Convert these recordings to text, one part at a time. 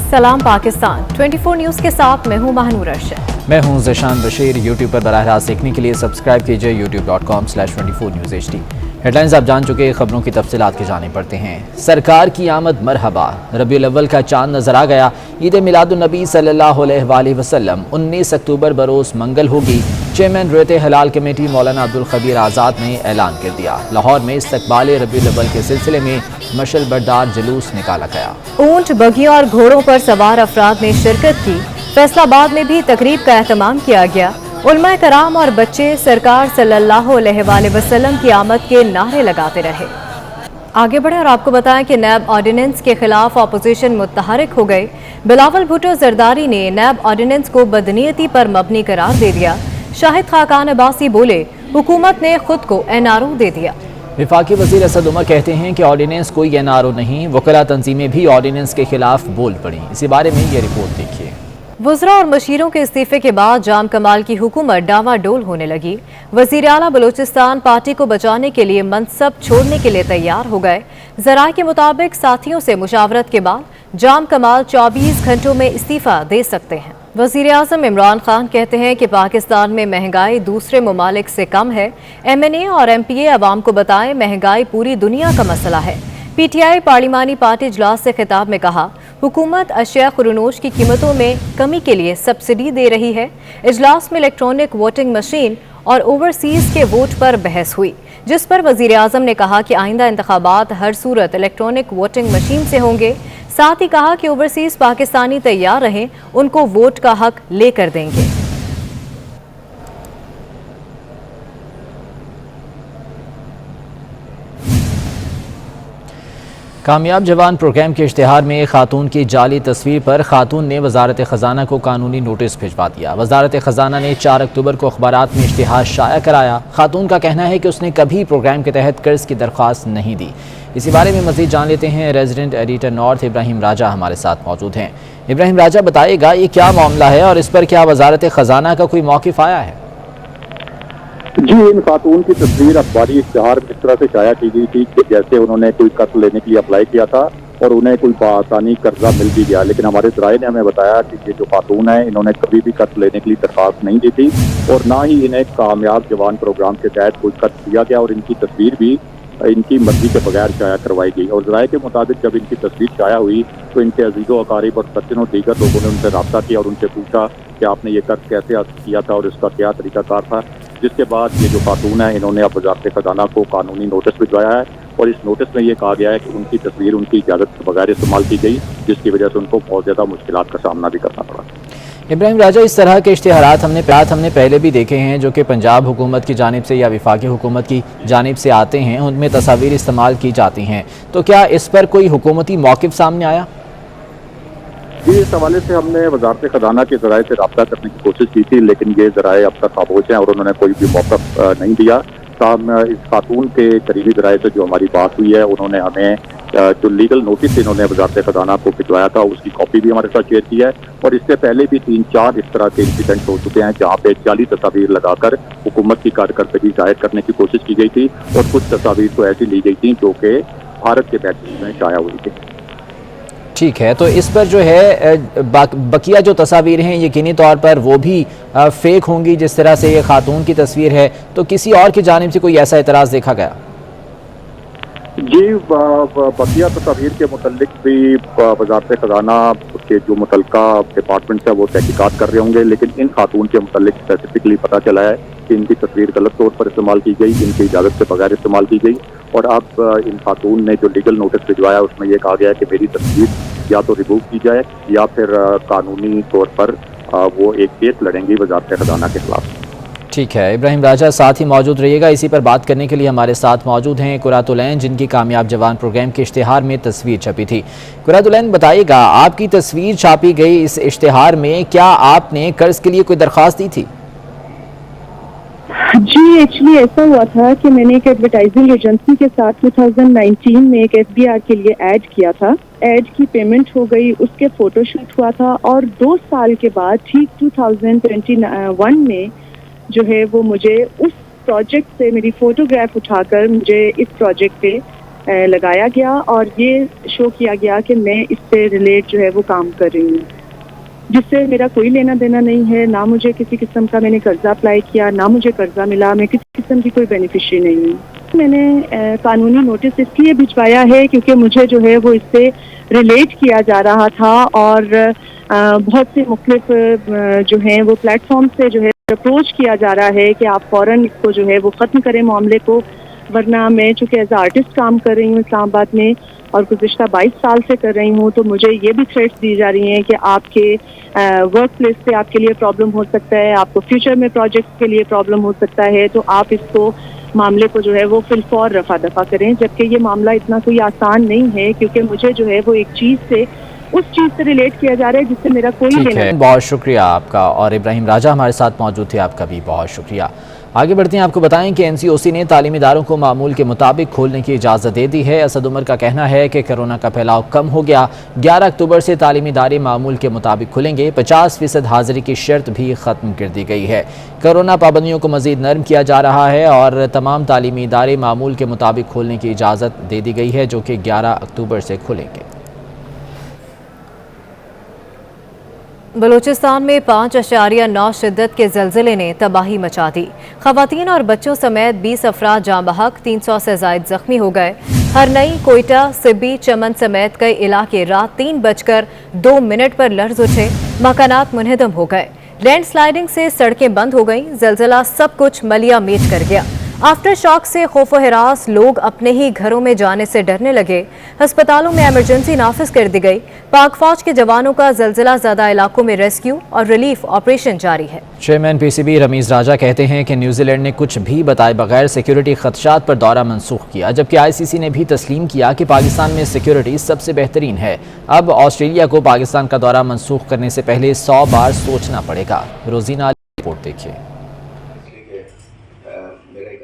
सलाम पाकिस्तान 24 न्यूज़ के साथ मैं हूं महानूर अरशद। मैं हूं ज़शान बशीर। यूट्यूब पर बराह रास्त देखने के लिए सब्सक्राइब कीजिए youtube.com/24newsHD। हेडलाइंस आप जान चुके, खबरों की तफसीलात की जाने पड़ते हैं। सरकार की आमद मरहबा, रबीउल अव्वल का चांद नजर आ गया। ईद मिलादुन नबी सल्लल्लाहु अलैहि वसल्लम 19 अक्टूबर बरोज़ मंगल होगी। चेयरमैन रेते हलाल कमेटी मौलाना अब्दुल खबीर आज़ाद ने ऐलान कर दिया। लाहौर में इस्तकबाल रबीउल अव्वल के सिलसिले में मशल बरदार जुलूस निकाला गया। ऊंट, बगियों और घोड़ों पर सवार अफराद ने शिरकत की। फैसलाबाद में भी तकरीब का एहतमाम किया गया। उलमा कराम और बच्चे सरकार सल्लल्लाहु अलैहि वसल्लम की आमद के नारे लगाते रहे। आगे बढ़े और आपको बताएं कि नैब ऑर्डिनेंस के खिलाफ अपोजिशन मुतहरिक हो गए। बिलावल भुट्टो जरदारी ने नैब ऑर्डिनेंस को बदनीयती पर मबनी करार दे दिया। शाहिद खाकान अब्बासी बोले, हुकूमत ने खुद को एनआरओ दे दिया। वफाकी वज़ीर असद उमर कहते हैं कि ऑर्डिनेंस कोई एनआरओ नहीं, वकला तंजीमें भी ऑर्डिनेंस के खिलाफ बोल पड़ी। इसी बारे में ये रिपोर्ट देखिए। वज़रा और मशीरों के इस्तीफे के बाद जाम कमाल की हुकूमत डावाडोल होने लगी। वज़ीर आला बलूचिस्तान पार्टी को बचाने के लिए मनसब छोड़ने के लिए तैयार हो गए। ज़राए के मुताबिक साथियों से मुशावरत के बाद जाम कमाल 24 घंटों में इस्तीफा दे सकते हैं। वज़ीर आज़म इमरान खान कहते हैं कि पाकिस्तान में महंगाई दूसरे ममालिक से कम है। MNA और MPA अवाम को बताएं, महंगाई पूरी दुनिया का मसला है। PTI पार्लिमानी पार्टी इजलास से खिताब में कहा, हुकूमत अशिया खुरनोश की कीमतों में कमी के लिए सब्सिडी दे रही है। इजलास में इलेक्ट्रॉनिक वोटिंग मशीन और ओवरसीज के वोट पर बहस हुई, जिस पर वज़ीर आज़म ने कहा कि आइंदा इंतखाबात हर सूरत इलेक्ट्रॉनिक वोटिंग मशीन से होंगे। साथ ही कहा कि ओवरसीज पाकिस्तानी तैयार रहें, उनको वोट का हक लेकर देंगे। कामयाब जवान प्रोग्राम के इश्तिहार में खातून की जाली तस्वीर पर खातून ने वजारत ख़जाना को कानूनी नोटिस भिजवा दिया। वजारत ख़जाना ने 4 अक्टूबर को अखबारात में इश्तिहार शाया कराया। खातून का कहना है कि उसने कभी प्रोग्राम के तहत कर्ज की दरख्वास्त नहीं दी। इसी बारे में मज़ीद जान लेते हैं। रेजिडेंट एडिटर नॉर्थ इब्राहिम राजा हमारे साथ मौजूद हैं। इब्राहिम राजा, बताइएगा ये क्या मामला है और इस पर क्या वजारत ख़जाना का कोई मौक़िफ़ आया है? जी, इन खातून की तस्वीर अखबारी इश्तिहार इस तरह से शाया की गई थी कि जैसे उन्होंने कोई कर्ज लेने के लिए अप्लाई किया था और उन्हें कोई बआसानी कर्जा मिल भी गया। लेकिन हमारे ज़राए ने हमें बताया कि ये जो खातून है, इन्होंने कभी भी कर्ज लेने के लिए दरख्वास्त नहीं दी थी और ना ही इन्हें कामयाब जवान प्रोग्राम के तहत कोई कर्ज दिया गया और इनकी तस्वीर भी इनकी मर्जी के बगैर शाया करवाई गई। और ज़राए के मुताबिक जब इनकी तस्वीर शाया हुई तो इनके अजीज़ो अकारीब और दर्जनों दीगर लोगों ने उनसे रब्ता किया और उनसे पूछा कि आपने ये कर्ज कैसे हासिल किया था और इसका क्या तरीकाकार था। जिसके बाद ये जो खातून है, इन्होंने अब वज़ारत ख़ज़ाना को कानूनी नोटिस भिजवाया है और इस नोटिस में ये कहा गया है कि उनकी तस्वीर उनकी इजाज़त के बगैर इस्तेमाल की गई, जिसकी वजह से उनको बहुत ज़्यादा मुश्किलात का सामना भी करना पड़ा। इब्राहिम राजा, इस तरह के इश्तिहारात हमने पहले भी देखे हैं जो कि पंजाब हुकूमत की जानिब से या वफाकी हुकूमत की जानिब से आते हैं, उनमें तस्वीर इस्तेमाल की जाती हैं। तो क्या इस पर कोई हुकूमती मौक़िफ़ सामने आया? जी, इस हवाले से हमने वजारत ख़ज़ाना के ज़राए से रब्ता करने की कोशिश की थी, लेकिन ये ज़राए अब तक खामोश हैं और उन्होंने कोई भी मौक़िफ़ नहीं दिया। इस खातून के करीबी ज़राए से जो हमारी बात हुई है, उन्होंने हमें जो लीगल नोटिस इन्होंने वजारत ख़ज़ाना को भिजवाया था उसकी कॉपी भी हमारे साथ शेयर की है और इससे पहले भी 3-4 इस तरह के इंसिडेंट हो चुके हैं जहाँ पे जाली तस्वीर लगाकर हुकूमत की कारकर्दगी जाहिर करने की कोशिश की गई थी और कुछ तस्वीर तो ऐसी ली गई थी जो कि भारत के मैगज़ीन में शाया हुई थी। ठीक है, तो इस पर जो है बकिया जो तस्वीर हैं यकीनी तौर पर वो भी फेक होंगी जिस तरह से ये खातून की तस्वीर है। तो किसी और की जानिब से कोई ऐसा एतराज़ देखा गया? जी, बकिया तस्वीर के मुतल्लिक भी वजारत ख़ज़ाना के जो मुतल्लिका डिपार्टमेंट्स है वो तहकीकात कर रहे होंगे, लेकिन इन खातून के मुतल्लिक स्पेसिफिकली पता चला है कि इनकी तस्वीर गलत तौर पर इस्तेमाल की गई, इनकी इजाज़त से बगैर इस्तेमाल की गई और अब इन खातून ने जो लीगल नोटिस भिजवाया उसमें यह कहा गया है कि मेरी तस्वीर या तो रिमूव की जाए या फिर कानूनी तौर पर वो एक केस लड़ेंगी वजारत ख़ज़ाना के खिलाफ। ठीक है, इब्राहिम राजा साथ ही मौजूद रहिएगा। इसी पर बात करने के लिए हमारे साथ मौजूद हैं कुरातुलैन, जिनकी कामयाब जवान प्रोग्राम के इश्तिहार में तस्वीर छपी थी। कुरातुलैन, बताइएगा, आपकी तस्वीर छापी गई इस इश्तिहार में, क्या आपने कर्ज के लिए कोई दरख्वास्त दी थी? जी, एक्चुअली ऐसा हुआ था कि मैंने एक एडवर्टाइजिंग एजेंसी के साथ 2019 में एक SBR के लिए ऐड किया था। ऐड की पेमेंट हो गई, उसके फोटोशूट हुआ था और 2 साल के बाद ठीक 2021 में जो है वो मुझे उस प्रोजेक्ट से मेरी फोटोग्राफ उठाकर मुझे इस प्रोजेक्ट पे لگایا گیا اور یہ شو کیا گیا کہ میں اس سے ریلیٹ جو ہے وہ کام کر رہی ہوں، جس سے میرا کوئی لینا دینا نہیں ہے، نہ مجھے کسی قسم کا میں نے قرضہ اپلائی کیا، نہ مجھے قرضہ ملا، میں کسی قسم کی کوئی بینیفیشری نہیں ہوں۔ میں نے قانونی نوٹس اس لیے بھجوایا ہے کیونکہ مجھے جو ہے وہ اس سے ریلیٹ کیا جا رہا تھا اور بہت سے مختلف جو ہیں وہ پلیٹ فارم سے جو ہے اپروچ کیا جا رہا ہے کہ آپ فوراً اس کو جو ہے وہ ختم کریں معاملے کو، ورنہ میں چونکہ ایز اے آرٹسٹ کام کر رہی ہوں اسلام آباد میں اور گزشتہ 22 سال سے کر رہی ہوں، تو مجھے یہ بھی تھریٹس دی جا رہی ہیں کہ آپ کے ورک پلیس پہ آپ کے لیے پرابلم ہو سکتا ہے، آپ کو فیوچر میں پروجیکٹ کے لیے پرابلم ہو سکتا ہے، تو آپ اس کو معاملے کو جو ہے وہ فی الفور رفع دفع کریں، جبکہ یہ معاملہ اتنا کوئی آسان نہیں ہے کیونکہ مجھے جو ہے وہ ایک چیز سے اس چیز سے ریلیٹ کیا جا رہا ہے جس سے میرا کوئی ٹھیک ہے، بہت شکریہ آپ کا، اور ابراہیم راجہ ہمارے ساتھ موجود تھے، آپ کا بھی بہت شکریہ۔ آگے بڑھتے ہیں، آپ کو بتائیں کہ NCOC نے تعلیمی اداروں کو معمول کے مطابق کھولنے کی اجازت دے دی ہے۔ اسد عمر کا کہنا ہے کہ کرونا کا پھیلاؤ کم ہو گیا، 11 اکتوبر سے تعلیمی ادارے معمول کے مطابق کھلیں گے، 50% حاضری کی شرط بھی ختم کر دی گئی ہے۔ کرونا پابندیوں کو مزید نرم کیا جا رہا ہے اور تمام تعلیمی ادارے معمول کے مطابق کھولنے کی اجازت دے دی گئی ہے، جو کہ 11 اکتوبر سے کھلیں گے۔ بلوچستان میں 5.9 شدت کے زلزلے نے تباہی مچا دی، خواتین اور بچوں سمیت 20 افراد جاں بحق، 300 سے زائد زخمی ہو گئے۔ ہرنئی، کوئٹہ، سبی، چمن سمیت کئی علاقے رات 3:02 پر لرز اٹھے، مکانات منہدم ہو گئے، لینڈ سلائیڈنگ سے سڑکیں بند ہو گئیں، زلزلہ سب کچھ ملیا میٹ کر گیا۔ آفٹر شاک سے خوف و ہراس، لوگ اپنے ہی گھروں میں جانے سے ڈرنے لگے، ہسپتالوں میں ایمرجنسی نافذ کر دی گئی۔ پاک فوج کے جوانوں کا زلزلہ زدہ علاقوں میں ریسکیو اور ریلیف آپریشن جاری ہے۔ چیئرمین PCB رمیز راجہ کہتے ہیں کہ نیوزی لینڈ نے کچھ بھی بتائے بغیر سیکیورٹی خدشات پر دورہ منسوخ کیا، جبکہ ICC نے بھی تسلیم کیا کہ پاکستان میں سیکیورٹی سب سے بہترین ہے۔ اب آسٹریلیا کو پاکستان کا دورہ منسوخ کرنے سے پہلے 100 بار سوچنا پڑے گا۔ روزینہ رپورٹ دیکھیے۔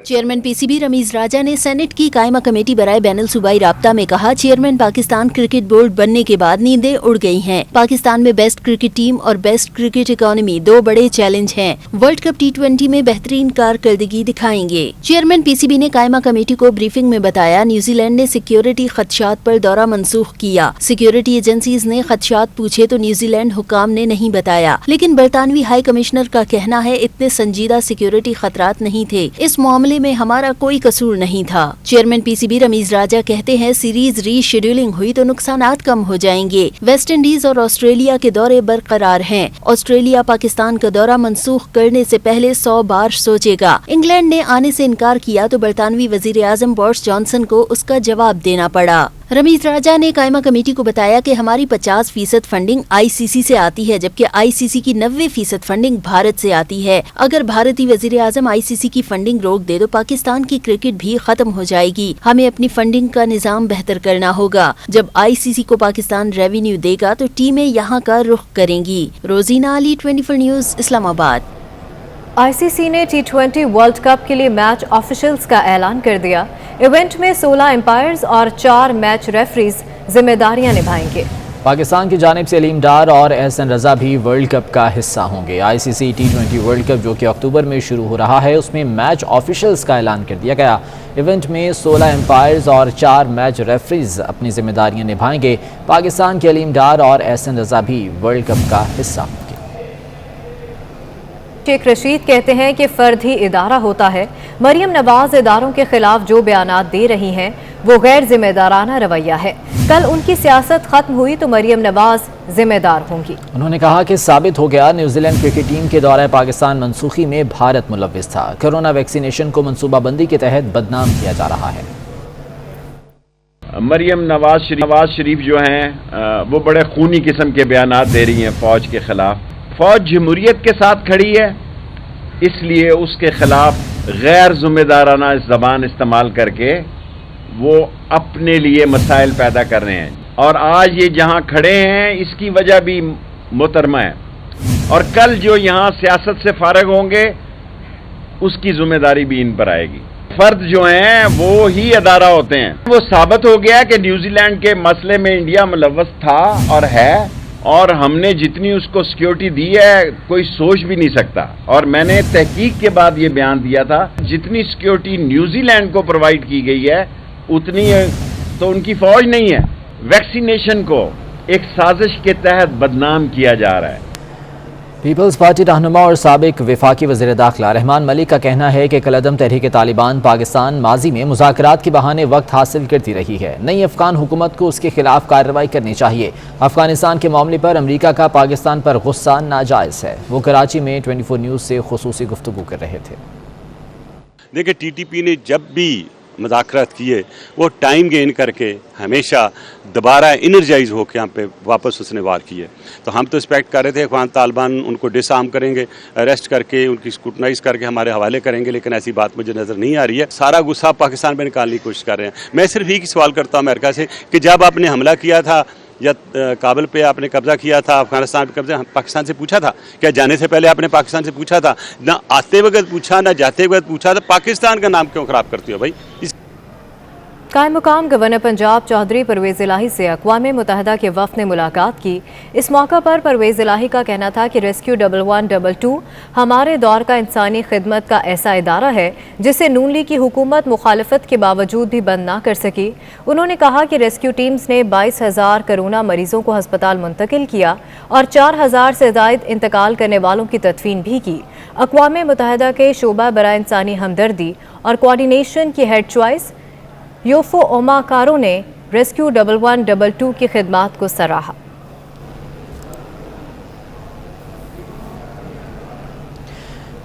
چیئرمین PCB رمیز راجہ نے سینٹ کی قائمہ کمیٹی برائے بین الصوبائی رابطہ میں کہا، چیئرمین پاکستان کرکٹ بورڈ بننے کے بعد نیندیں اڑ گئی ہیں۔ پاکستان میں بیسٹ کرکٹ ٹیم اور بیسٹ کرکٹ اکانومی 2 بڑے چیلنج ہیں۔ ورلڈ کپ T20 میں بہترین کارکردگی دکھائیں گے۔ چیئرمین PCB نے قائمہ کمیٹی کو بریفنگ میں بتایا، نیوزی لینڈ نے سیکیورٹی خدشات پر دورہ منسوخ کیا۔ سیکیورٹی ایجنسیز نے خدشات پوچھے تو نیوزی لینڈ حکام نے نہیں بتایا، لیکن برطانوی ہائی کمشنر کا کہنا ہے اتنے سنجیدہ سیکیورٹی خطرات نہیں تھے، اس معاملے میں ہمارا کوئی قصور نہیں تھا۔ چیئرمین PCB رمیز راجہ کہتے ہیں، سیریز ری شیڈولنگ ہوئی تو نقصانات کم ہو جائیں گے۔ ویسٹ انڈیز اور آسٹریلیا کے دورے برقرار ہیں۔ آسٹریلیا پاکستان کا دورہ منسوخ کرنے سے پہلے 100 بار سوچے گا۔ انگلینڈ نے آنے سے انکار کیا تو برطانوی وزیر اعظم بورس جانسن کو اس کا جواب دینا پڑا۔ رمیز راجہ نے قائمہ کمیٹی کو بتایا کہ ہماری 50% فنڈنگ ICC سے آتی ہے، جبکہ ICC کی 90% فنڈنگ بھارت سے آتی ہے۔ اگر بھارتی وزیر اعظم ICC کی فنڈنگ روک دے تو پاکستان کی کرکٹ بھی ختم ہو جائے گی۔ ہمیں اپنی فنڈنگ کا نظام بہتر کرنا ہوگا۔ جب ICC کو پاکستان ریونیو دے گا تو ٹیمیں یہاں کا رخ کریں گی۔ روزینہ علی، 24 نیوز، اسلام آباد۔ ICC نے T20 ورلڈ کپ کے لیے میچ آفیشلز کا اعلان کر دیا۔ ایونٹ میں 16 امپائرز اور 4 میچ ریفریز ذمہ داریاں نبھائیں گے۔ پاکستان کی جانب سے علیم ڈار اور احسن رضا بھی ورلڈ کپ کا حصہ ہوں گے۔ ICC T20 ورلڈ کپ جو کہ اکتوبر میں شروع ہو رہا ہے، اس میں میچ آفیشلز کا اعلان کر دیا گیا۔ ایونٹ میں 16 امپائرز اور 4 میچ ریفریز اپنی ذمہ داریاں نبھائیں گے۔ پاکستان کے علیم ڈار اور احسن رضا بھی ورلڈ کپ کا حصہ ہوں گے۔ شیخ رشید کہتے ہیں کہ فرد ہی ادارہ ہوتا ہے۔ مریم نواز اداروں کے خلاف جو بیانات دے رہی ہیں وہ غیر ذمہ دارانہ رویہ ہے۔ کل ان کی سیاست ختم ہوئی تو مریم نواز ذمہ دار ہوں گی۔ انہوں نے کہا کہ ثابت ہو گیا نیوزی لینڈ کرکٹ ٹیم کے دورہ پاکستان منسوخی میں بھارت ملوث تھا۔ کرونا ویکسینیشن کو منصوبہ بندی کے تحت بدنام کیا جا رہا ہے۔ مریم نواز شریف جو ہیں وہ بڑے خونی قسم کے بیانات دے رہی ہیں فوج کے خلاف۔ فوج جمہوریت کے ساتھ کھڑی ہے، اس لیے اس کے خلاف غیر ذمہ دارانہ زبان استعمال کر کے وہ اپنے لیے مسائل پیدا کر رہے ہیں، اور آج یہ جہاں کھڑے ہیں اس کی وجہ بھی محترمہ ہے، اور کل جو یہاں سیاست سے فارغ ہوں گے اس کی ذمہ داری بھی ان پر آئے گی۔ فرد جو ہیں وہ ہی ادارہ ہوتے ہیں۔ وہ ثابت ہو گیا کہ نیوزی لینڈ کے مسئلے میں انڈیا ملوث تھا اور ہے، اور ہم نے جتنی اس کو سیکیورٹی دی ہے کوئی سوچ بھی نہیں سکتا، اور میں نے تحقیق کے بعد یہ بیان دیا تھا جتنی سیکیورٹی نیوزی لینڈ کو پرووائڈ کی گئی ہے اتنی तो उनकी फौज नहीं है। वैक्सीनेशन को एक साजिश के तहत बदनाम किया जा रहा है। पीपल्स पार्टी रहनुमा और साबिक वफाकी वज़ीर दाखिला रहमान मलिक का कहना है कि कलअदम तहरीक तालिबान पाकिस्तान माजी में मुज़ाकरात के बहाने वक्त हासिल करती रही है। नई अफगान हुकूमत को उसके खिलाफ कार्रवाई करनी चाहिए। अफगानिस्तान के मामले पर अमरीका का पाकिस्तान पर गुस्सा नाजायज़ है। वो कराची में 24 न्यूज़ से खुसूसी गुफ्तगू कर रहे थे। देखिए, टीटीपी ने जब भी मुज़ाकरात किए वो टाइम गेन करके हमेशा दोबारा इनर्जाइज होकर यहाँ पे वापस उसने वार किए। तो हम तो एक्सपेक्ट कर रहे थे अफगान तालिबान उनको डिसआर्म करेंगे, अरेस्ट करके उनकी स्क्रूटनाइज करके हमारे हवाले करेंगे, लेकिन ऐसी बात मुझे नज़र नहीं आ रही है। सारा गुस्सा पाकिस्तान पे निकालने की कोशिश कर रहे हैं। मैं सिर्फ एक ही सवाल करता हूँ अमेरिका से कि जब आपने हमला किया था या काबुल पे आपने कब्जा किया था, अफगानिस्तान पे कब्जा, पाकिस्तान से पूछा था क्या? जाने से पहले आपने पाकिस्तान से पूछा था? ना आते वक्त पूछा, ना जाते वक्त पूछा। तो पाकिस्तान का नाम क्यों ख़राब करती हो भाई? कायम मुकाम गवर्नर पंजाब चौधरी परवेज़ इलाही से अक़वाम मुत्तहिदा के वफ़द ने मुलाकात की। इस मौका पर परवेज़ इलाही का कहना था कि रेस्क्यू 1122 हमारे दौर का इंसानी खिदमत का ऐसा इदारा है जिसे नून लीग की हुकूमत मुखालफत के बावजूद भी बंद ना कर सकी। उन्होंने कहा कि रेस्क्यू टीम्स ने 22,000 कोरोना मरीजों को हस्पताल मुंतकिल किया और 4,000 से ज़ायद इंतकाल करने वालों की तदफीन भी की। अक़वाम मुत्तहिदा के शोबा बराए इंसानी हमदर्दी और कोऑर्डिनेशन की हेड चॉइस योफो ओमाकारो ने रेस्क्यू 1122 की खिदमात को सराहा।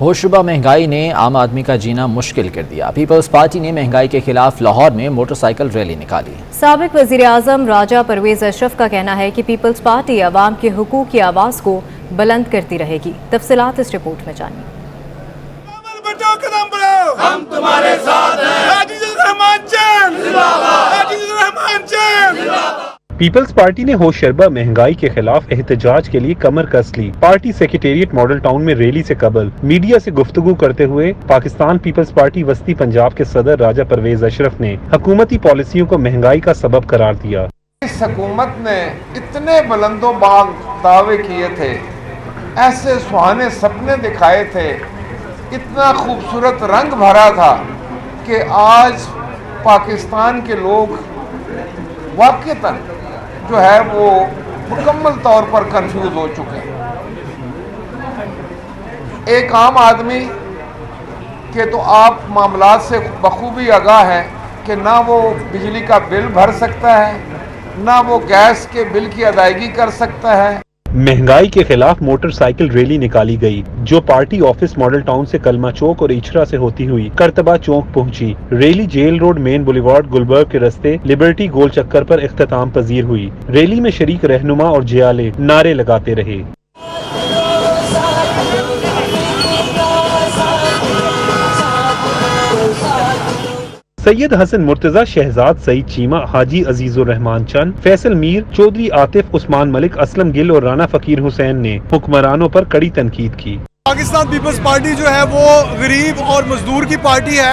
होशरुबा महंगाई ने आम आदमी का जीना मुश्किल कर दिया। पीपल्स पार्टी ने महंगाई के खिलाफ लाहौर में मोटरसाइकिल रैली निकाली। साबिक वज़ीर आज़म राजा परवेज़ अशरफ का कहना है कि पीपल्स पार्टी अवाम के हुकूक की आवाज़ को बुलंद करती रहेगी। तफसीलात इस रिपोर्ट में जानिए। हम तुम्हारे साथ हैं। पीपल्स पार्टी ने होशरुबा महंगाई के खिलाफ एहतजाज के लिए कमर कस ली। पार्टी सेक्रेटेरिएट मॉडल टाउन में रैली से कबल मीडिया से गुफ्तगू करते हुए पाकिस्तान पीपल्स पार्टी वस्ती पंजाब के सदर राजा परवेज अशरफ ने हुकूमती पॉलिसियों को महंगाई का सबब करार दिया। इस हुकूमत ने इतने बुलंदो बाग दावे किए थे, ऐसे सुहाने सपने दिखाए थे, इतना खूबसूरत रंग भरा था कि आज पाकिस्तान के लोग वाकईतन जो है वो मुकम्मल तौर पर कंफ्यूज हो चुके हैं। एक आम आदमी के तो आप मामलात से बखूबी आगाह हैं कि ना वो बिजली का बिल भर सकता है, ना वो गैस के बिल की अदायगी कर सकता है। महंगाई के खिलाफ मोटरसाइकिल रैली निकाली गई, जो पार्टी ऑफिस मॉडल टाउन से कलमा चौक और इचरा से होती हुई करतबा चौक पहुंची। Rally Jail Road, Main Boulevard, Gulberg के रास्ते लिबर्टी गोल चक्कर पर इख्तिताम पजीर हुई। रैली में शरीक रहनुमा और जियाले नारे लगाते रहे। सैयद हसन मुर्तजा, शहजाद सईद चीमा, हाजी अजीजुर रहमान चंद, फैसल मीर, चौधरी आतिफ, उस्मान मलिक, असलम गिल और राना फकीर हुसैन ने हुक्मरानों पर कड़ी तनकीद की। पाकिस्तान पीपल्स पार्टी जो है वो गरीब और मजदूर की पार्टी है,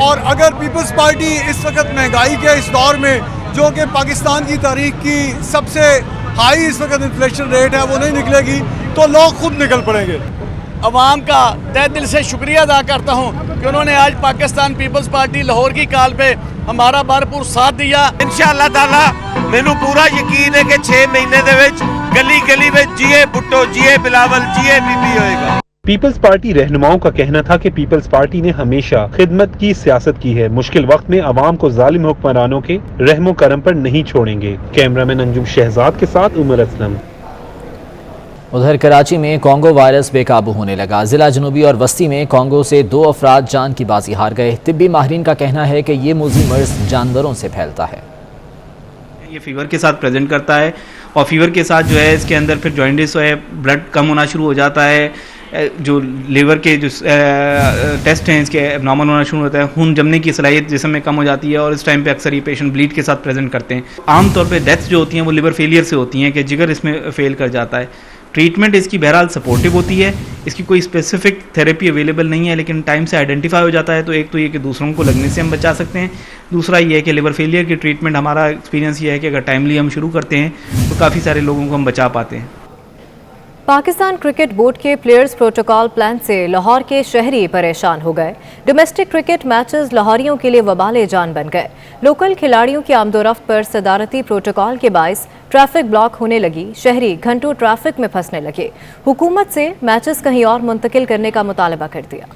और अगर पीपल्स पार्टी इस वक्त महंगाई के इस दौर में, जो कि पाकिस्तान की तारीख की सबसे हाई इस वक्त इन्फ्लेशन रेट है, वो नहीं निकलेगी तो लोग खुद निकल पड़ेंगे। अवाम का तहे दिल से शुक्रिया अदा करता हूँ कि उन्होंने आज पाकिस्तान पीपल्स पार्टी लाहौर की कॉल पे हमारा भरपूर साथ दिया। इंशाअल्लाह ताला मैनू पूरा यकीन है कि 6 महीने दे विच गली गली में जिए भुट्टो, जिए बिलावल, जिए बीबी होएगा। पीपल्स पार्टी रहनुमाओं का कहना था कि पीपल्स पार्टी ने हमेशा खिदमत की सियासत की है। मुश्किल वक्त में अवाम को जालिम हुक्मरानों के रहमो करम पर नहीं छोड़ेंगे। कैमरामैन अंजुम शहजाद के साथ उमर असलम। उधर कराची में कोंगो वायरस बेकाबू होने लगा। जिला जनूबी और वस्ती में कोंगो से 2 अफराद जान की बाजी हार गए। तिब्बी माहिरीन का कहना है कि ये मूजी मर्ज जानवरों से फैलता है। ये फीवर के साथ प्रेजेंट करता है, और फीवर के साथ जो है इसके अंदर फिर जॉइंटिस है, ब्लड कम होना शुरू हो जाता है, जो लीवर के जो टेस्ट हैं इसके एबनॉर्मल होना शुरू होता है, खून जमने की सलाहियत जिस्म में कम हो जाती है, और इस टाइम पे अक्सर ये पेशेंट ब्लीड के साथ प्रेजेंट करते हैं। आम तौर पे डेथ्स जो होती हैं वो लिवर फेलियर से होती हैं कि जिगर इसमें फेल कर जाता है। ट्रीटमेंट इसकी बहरहाल सपोर्टिव होती है, इसकी कोई स्पेसिफिक थेरेपी अवेलेबल नहीं है, लेकिन टाइम से आइडेंटिफाई हो जाता है। तो एक तो ये कि दूसरों को लगने से हम बचा सकते हैं, दूसरा ये है कि लिवर फेलियर की ट्रीटमेंट हमारा एक्सपीरियंस ये है कि अगर टाइमली हम शुरू करते हैं तो काफ़ी सारे लोगों को हम बचा पाते हैं। पाकिस्तान क्रिकेट बोर्ड के प्लेयर्स प्रोटोकॉल प्लान से लाहौर के शहरी परेशान हो गए। डोमेस्टिक क्रिकेट मैचेस लाहौरियों के लिए वबाले जान बन गए। लोकल खिलाड़ियों की आमदोरफ्त पर सदारती प्रोटोकॉल के बायस ट्रैफिक ब्लॉक होने लगी। शहरी घंटों ट्रैफिक में फंसने लगे। हुकूमत से मैचेस कहीं और मुंतकिल करने का मुतालबा कर दिया।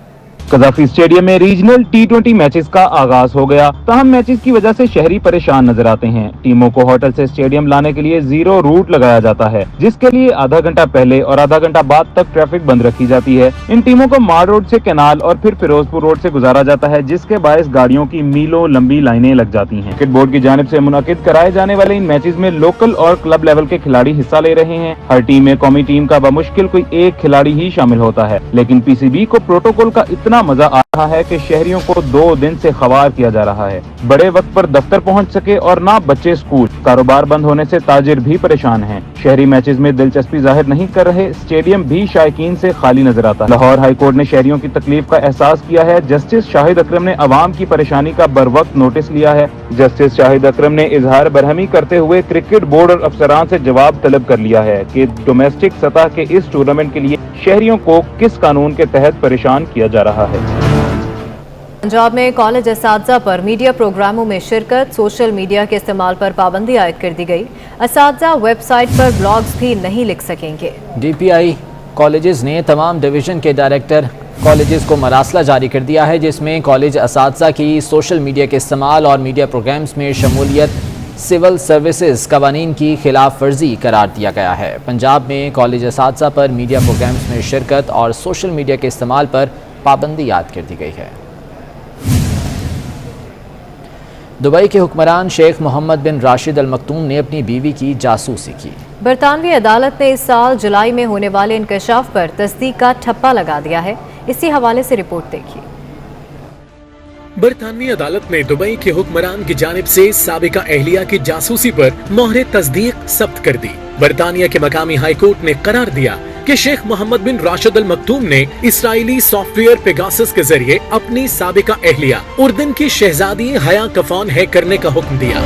कजाफी स्टेडियम में रीजनल T20 मैचेस का आगाज हो गया। ताहम मैचेस की वजह से शहरी परेशान नजर आते हैं। टीमों को होटल से स्टेडियम लाने के लिए 0 रूट लगाया जाता है, जिसके लिए आधा घंटा पहले और आधा घंटा बाद तक ट्रैफिक बंद रखी जाती है। इन टीमों को मार रोड से कैनाल और फिर फिरोजपुर रोड से गुजारा जाता है, जिसके बायस गाड़ियों की मीलों लंबी लाइनें लग जाती हैं। क्रिकेट बोर्ड की जानिब से मुनक्किद कराए जाने वाले इन मैचेस में लोकल और क्लब लेवल के खिलाड़ी हिस्सा ले रहे हैं। हर टीम में कौमी टीम का बमुश्किल कोई एक खिलाड़ी ही शामिल होता है, लेकिन PCB को प्रोटोकॉल का इतना मजा आ रहा है कि शहरियों को 2 दिन से खवार किया जा रहा है। बड़े वक्त पर दफ्तर पहुंच सके और ना बच्चे स्कूल। कारोबार बंद होने से ताजिर भी परेशान हैं। शहरी मैचेस में दिलचस्पी जाहिर नहीं कर रहे। स्टेडियम भी शायकीन से खाली नजर आता है। लाहौर हाई कोर्ट ने शहरियों की तकलीफ का एहसास किया है। जस्टिस शाहिद अकरम ने अवाम की परेशानी का बरवक्त नोटिस लिया है। जस्टिस शाहिद अकरम ने इजहार बरहमी करते हुए क्रिकेट बोर्ड और अफसरान से जवाब तलब कर लिया है कि डोमेस्टिक सतह के इस टूर्नामेंट के लिए शहरियों को किस कानून के तहत परेशान किया जा रहा है। पंजाब में कॉलेज असातिज़ा पर मीडिया प्रोग्रामों में शिरकत, सोशल मीडिया के इस्तेमाल पर पाबंदी आयद कर दी गई। असातिज़ा वेबसाइट पर ब्लॉग्स भी नहीं लिख सकेंगे। DPI कॉलेजेस ने तमाम डिवीज़न के डायरेक्टर कॉलेजेस को मरासला जारी कर दिया है, जिसमें कॉलेज असातिज़ा की सोशल मीडिया के इस्तेमाल और मीडिया प्रोग्राम्स में शमूलियत सिविल सर्विसेज कवानीन की खिलाफ वर्जी करार दिया गया है। पंजाब में कॉलेज असातिज़ा पर मीडिया प्रोग्राम्स में शिरकत और सोशल मीडिया के इस्तेमाल पर पाबंदी आयद कर दी गई है। दुबई के हुक्मरान शेख मोहम्मद बिन राशिद अल मखतूम ने अपनी बीवी की जासूसी की। बरतानवी अदालत ने इस साल जुलाई में होने वाले इंकशाफ पर तस्दीक का ठप्पा लगा दिया है। इसी हवाले से रिपोर्ट देखिए। बरतानवी अदालत ने दुबई के हुक्मरान की जानिब से साबिका अहलिया की जासूसी पर मोहर तस्दीक सब्त कर दी। बरतानिया के मकामी हाई कोर्ट ने करार दिया कि शेख मोहम्मद बिन राशिद अल मखतूम ने इसराइली सॉफ्टवेयर पेगासस के जरिए अपनी साबिका अहलिया उर्दन की शहजादी हया का फोन हैक करने का हुक्म दिया।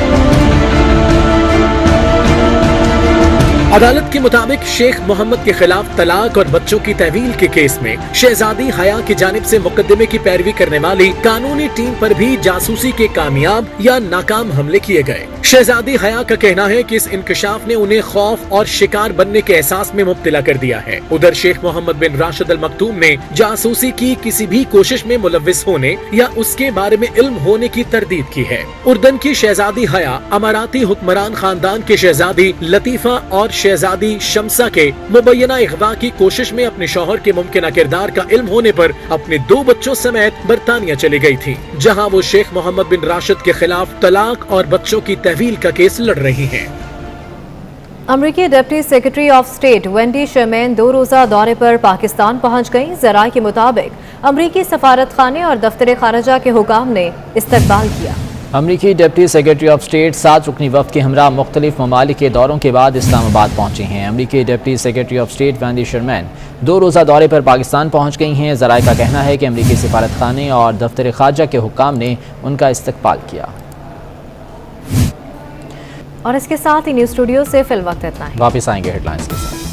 अदालत के मुताबिक शेख मोहम्मद के खिलाफ तलाक और बच्चों की तहवील के केस में शहजादी हया की जानिब से मुकदमे की पैरवी करने वाली कानूनी टीम पर भी जासूसी के कामयाब या नाकाम हमले किए गए। शहजादी हया का कहना है कि इस इंकशाफ ने उन्हें खौफ और शिकार बनने के एहसास में मुब्तला कर दिया है। उधर शेख मोहम्मद बिन राशिद अल मखतूम ने जासूसी की किसी भी कोशिश में मुलव्विस होने या उसके बारे में इल्म होने की तरदीद की है। उर्दन की शहजादी हया अमाराती हुक्मरान खानदान के शहजादी लतीफा और शहजादी शमसा के मुबैना इग़वा की कोशिश में अपने शौहर के मुमकिन किरदार का इल्म होने पर अपने 2 बच्चों समेत बरतानिया चली गई थी, जहां वो शेख मोहम्मद बिन राशिद के खिलाफ तलाक और बच्चों की तहवील का केस लड़ रही हैं। अमरीकी deputy secretary of state Wendy Sherman 2 रोज़ा दौरे पर पाकिस्तान पहुंच गईं। ज़राए के मुताबिक अमरीकी सफारत खाने और दफ्तर खारजा के हुकाम ने इस्तकबाल किया। अमरीकी डिप्टी सेक्रेटरी ऑफ स्टेट 7 रुकनी वफ़द के हमरा मुख्तलिफ ममालिक के दौरों के बाद इस्लामाबाद पहुंचे हैं। अमरीकी deputy secretary of state Wendy Sherman 2 रोज़ा दौरे पर पाकिस्तान पहुंच गई हैं। ज़राए का कहना है कि अमरीकी सफारत खाने और दफ्तर खारजा के हुकाम ने उनका इस्तकबाल किया। और इसके साथ ही न्यूज़ स्टूडियो से फिल वक्त इतना ही। वापस आएंगे हेडलाइंस के साथ।